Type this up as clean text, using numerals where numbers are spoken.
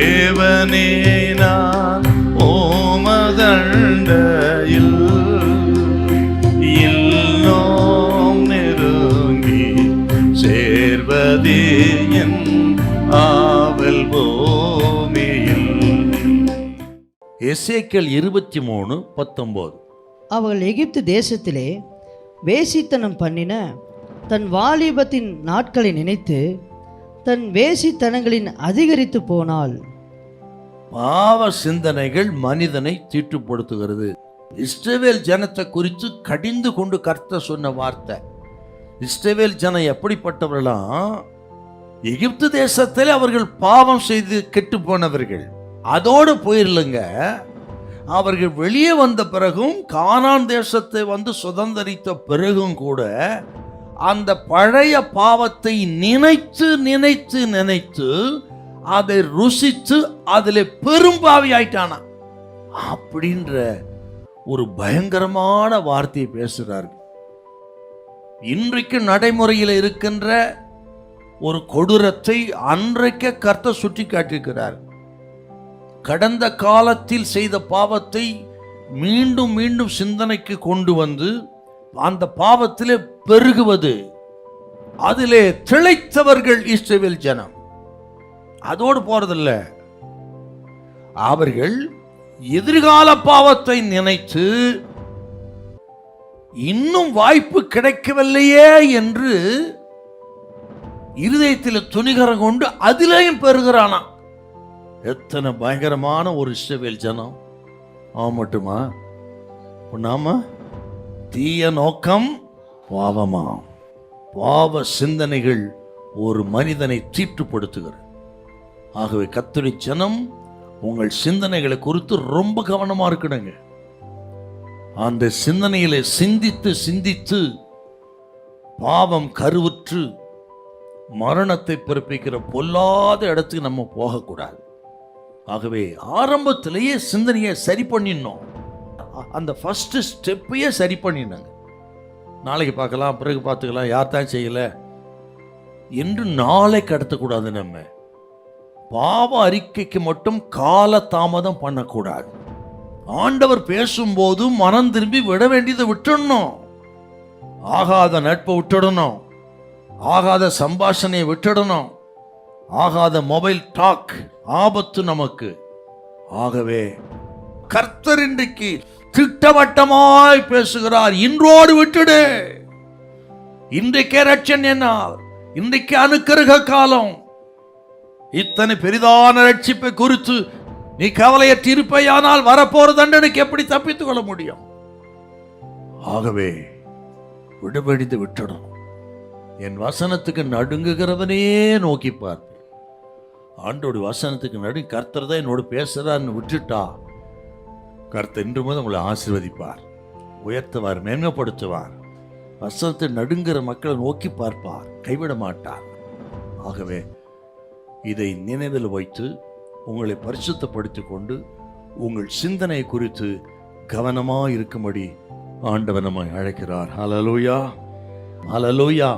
தேவனே நான் ஓமதண்டையில் இன்னும் நெருங்கி சேர்வதே என் ஆவல் பூமியில். எசேக்கியேல் 23:19. அவர்கள் எகிப்து தேசத்திலே வேசித்தனம் பண்ணின தன் வாலிபத்தின் நாட்களை நினைத்து தன் வேசித்தனங்களின் அதிகரித்து போனாள். பாவ சிந்தனைகள் மனிதனை தீட்டுப்படுத்துகிறது. இஸ்ரவேல் ஜனத்தை குறித்து கடிந்து கொண்டு கர்த்தர் சொன்ன வார்த்தை. இஸ்ரவேல் ஜனம் எப்படிப்பட்டவர்களாம்? எகிப்து தேசத்தில் அவர்கள் பாவம் செய்து கெட்டு போனவர்கள். அதோடு போயிடலுங்க, அவர்கள் வெளியே வந்த பிறகும் கானான் தேசத்தை வந்து சுதந்திரித்த பிறகும் கூட அந்த பழைய பாவத்தை நினைத்து நினைத்து நினைத்து அதை ருசித்து அதில் பெரும்பாவி ஆயிட்டானா அப்படின்ற ஒரு பயங்கரமான வார்த்தையை பேசுகிறார்கள். இன்றைக்கு நடைமுறையில் இருக்கின்ற ஒரு கொடூரத்தை அன்றைக்கு கர்த்தர் சுட்டி காட்டியிருக்கிறார். கடந்த காலத்தில் செய்த பாவத்தை மீண்டும் மீண்டும் சிந்தனைக்கு கொண்டு வந்து அந்த பாவத்திலே பெருகுவது, அதிலே திளைத்தவர்கள் இஸ்ரவேல் ஜனம். அதோடு போறதில்ல, அவர்கள் எதிர்கால பாவத்தை நினைத்து இன்னும் வாய்ப்பு கிடைக்கவில்லையே என்று இருதயத்தில் துணிகரம் கொண்டு அதிலேயும் பெறுகிறானா. எத்தனை பயங்கரமான ஒரு இஸ்ரவேல் ஜனம்! மட்டுமா நாம தீய நோக்கம் பாவமா? பாவ சிந்தனைகள் ஒரு மனிதனை தீட்டுப்படுத்துகிற. ஆகவே கர்த்தருடைய ஜனம் உங்கள் சிந்தனைகளை குறித்து ரொம்ப கவனமா இருக்கணுங்க. அந்த சிந்தனையில சிந்தித்து சிந்தித்து பாவம் கருவுற்று மரணத்தை பிறப்பிக்கிற பொல்லாத இடத்துக்கு நம்ம போகக்கூடாது. ஆகவே ஆரம்பத்திலேயே சிந்தனையை சரி பண்ணிடணும். அந்த ஃபர்ஸ்ட் ஸ்டெப்பையே சரி பண்ணினாங்க. நாளைக்கு பார்க்கலாம், பிறகு பார்த்துக்கலாம், யார் தான் செய்யல என்று நாளை கடத்தக்கூடாது. நம்ம பாவ அறிக்கைக்கு மட்டும் கால தாமதம் பண்ணக்கூடாது. ஆண்டவர் பேசும்போது மனம் திரும்பி விட வேண்டியதை விட்டுடணும். ஆகாத நட்பை விட்டுடணும், ஆகாத சம்பாஷணையை விட்டுடணும், ஆகாத மொபைல் டாக் ஆபத்து நமக்கு. ஆகவே கர்த்தர் இன்றைக்கு திட்டவட்டமாய் பேசுகிறார், இன்றோடு விட்டுடு. இன்றைக்கே ரட்சன் என்னால், இன்றைக்கு அனுக்கிரக காலம். இத்தனை பெரிதான ரட்சிப்பை குறித்து நீ கவலையற்று இருப்பையானால் வரப்போற தண்டனைக்கு எப்படி தப்பித்துக் கொள்ள முடியும்? ஆகவே விடுபடித்து விட்டுடும். என் வசனத்துக்கு நடுங்குகிறவனே நோக்கி பார்ப்பேன். ஆண்டோட வசனத்துக்கு நடு கர்த்தர் தான் என்னோடு பேசுறான்னு விட்டுட்டா கர்த்தர் இன்று முதல் உங்களை ஆசீர்வதிப்பார், உயர்த்துவார், மேன்மைப்படுத்துவார். வசனத்தை நடுங்கிற மக்களை நோக்கி பார்ப்பார், கைவிட மாட்டார். ஆகவே இதை நினைவில் வைத்து உங்களை பரிசுத்தப்படுத்திக் கொண்டு உங்கள் சிந்தனை குறித்து கவனமாக இருக்கும்படி ஆண்டவர் நம்மை அழைக்கிறார். ஹல்லேலூயா, ஹல்லேலூயா.